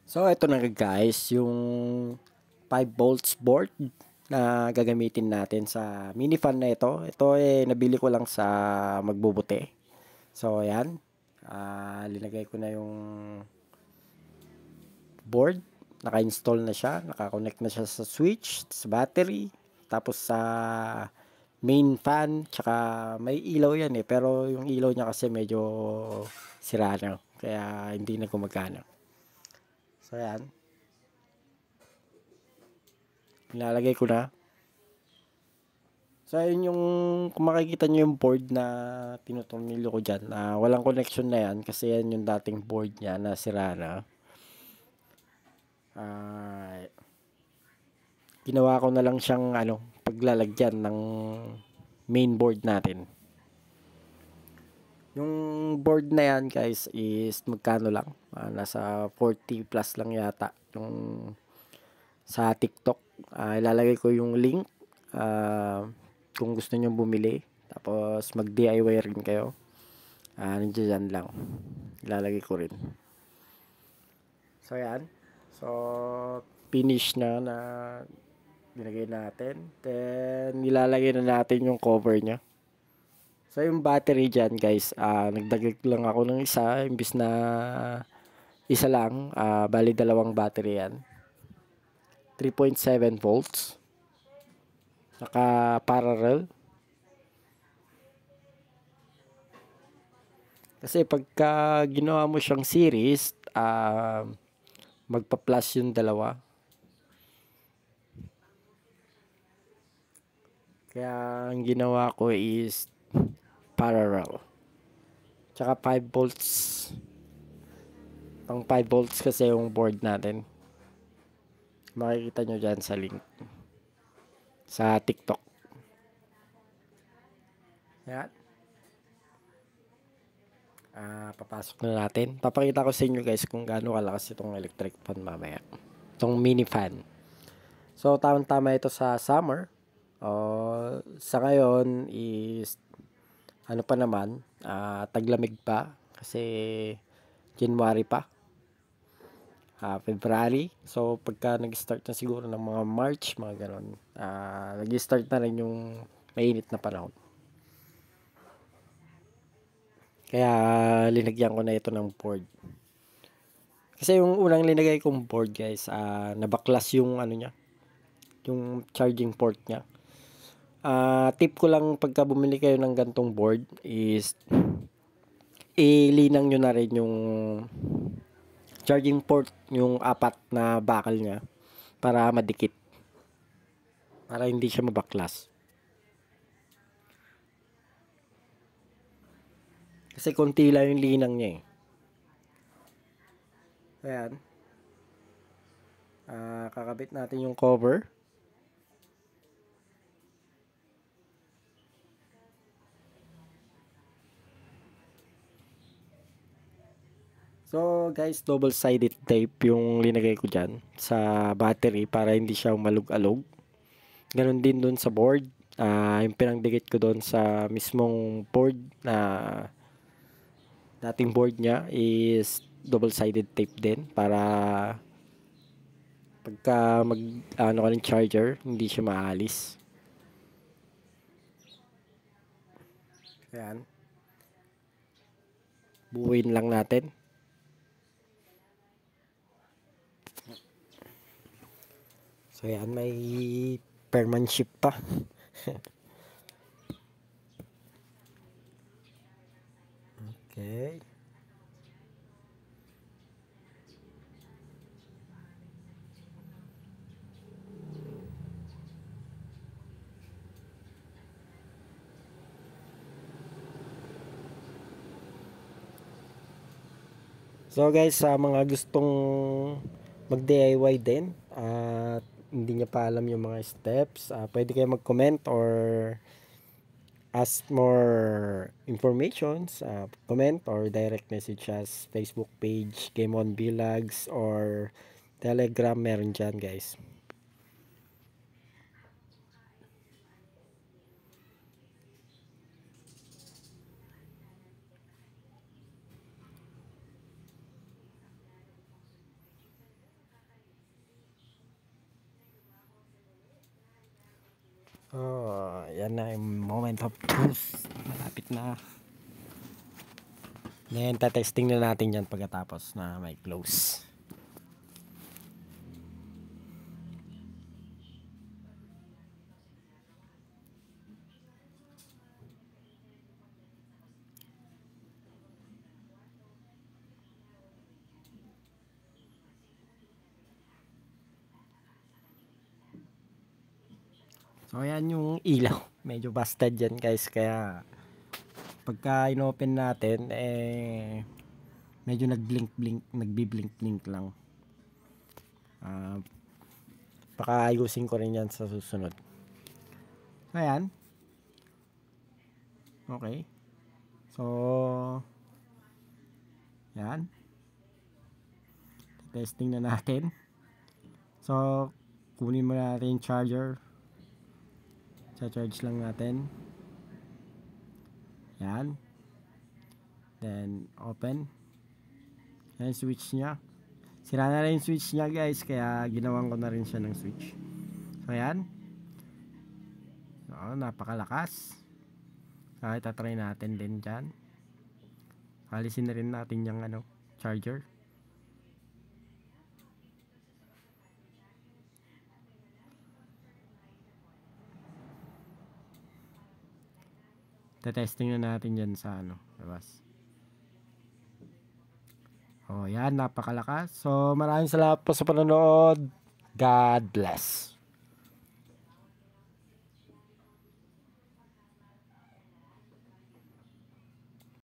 So, ito na guys, yung 5 volts board na gagamitin natin sa mini fan na ito. Ito nabili ko lang sa magbubuti. So, ayan. Linagay ko na yung board. Naka-install na siya. Naka-connect na siya sa switch, sa battery. Tapos sa main fan. Tsaka may ilaw yan Pero yung ilaw niya kasi medyo sira na. Kaya hindi na gumagana. So, ayan. Nilalagay ko na. So, ayun yung, kung makikita nyo yung board na tinutornilyo ko dyan, walang connection na yan, kasi yan yung dating board niya na sira na. Ginawa ko na lang siyang, paglalagyan ng main board natin. Yung board na yan, guys, is magkano lang? Nasa 40 plus lang yata. Yung sa TikTok. Ilalagay ko yung link. Kung gusto nyo bumili. Tapos mag-DIY rin kayo. Nandiyan lang. Ilalagay ko rin. So, yan. So, finish na nilagay natin. Then, nilalagay na natin yung cover nya. So, yung battery dyan, guys, nagdagdag lang ako ng isa. Imbis na isa lang. Bali, dalawang battery yan. 3.7 volts. Naka-parallel. Kasi pagka ginawa mo siyang series, magpa-plus yung dalawa. Kaya ang ginawa ko is parallel. Tsaka 5 volts. Pang 5 volts kasi yung board natin. Makikita nyo dyan sa link. Sa TikTok. Yan. Papasok na natin. Papakita ko sa inyo guys kung gaano kalakas itong electric fan mamaya. Itong mini fan. So, tamang-tama ito sa summer. Sa ngayon is ano pa naman, taglamig pa kasi January pa. February. So, pagka nag-start na siguro ng mga March, mga ganon. Nag-start na rin yung mainit na panahon. Kaya, linagyan ko na ito ng board. Kasi yung unang linagay kong board, guys, nabaklas yung ano niya, yung charging port niya. Tip ko lang pagka bumili kayo ng gantong board is ilinang nyo na rin yung charging port, yung apat na bakal niya para madikit. Para hindi siya mabaklas. Kasi konti lang yung linang niya Ayan. Kakabit natin yung cover. So guys, double-sided tape yung linagay ko dyan sa battery para hindi siya malug-alog. Ganon din dun sa board. Yung pinangdikit ko doon sa mismong board na dating board niya is double-sided tape din para pagka ka ng charger, hindi siya maalis. Ayan. Buuin lang natin. So, ayan, may permanship pa. Okay. So guys, sa mga gustong mag-DIY din at hindi niya pa alam yung mga steps, pwede kayo mag-comment or ask more informations, comment or direct message us Facebook page, Game On Vlogs or Telegram, meron dyan guys. Oh, yan na yung moment of truth. Malapit na. Then, testing na natin yan pagkatapos na may close. So, ayan yung ilaw. Medyo busted yan guys. Kaya, pagka inopen natin, medyo nagblink-blink, nagbi-blink-blink lang. Pakaayusin ko rin yan sa susunod. So, ayan. Okay. So, yan. Testing na natin. So, kunin mo natin yung charger. Cha-charge lang natin. Yan. Then, open. Yan yung switch niya. Sira na rin yung switch niya guys. Kaya, ginawan ko na rin siya ng switch. So, yan. So, napakalakas. So, itatry natin din dyan. Alisin na rin natin yung charger. Testing na natin yan sa labas. Oh, yan, napakalakas. So, maraming salamat po sa panonood. God bless.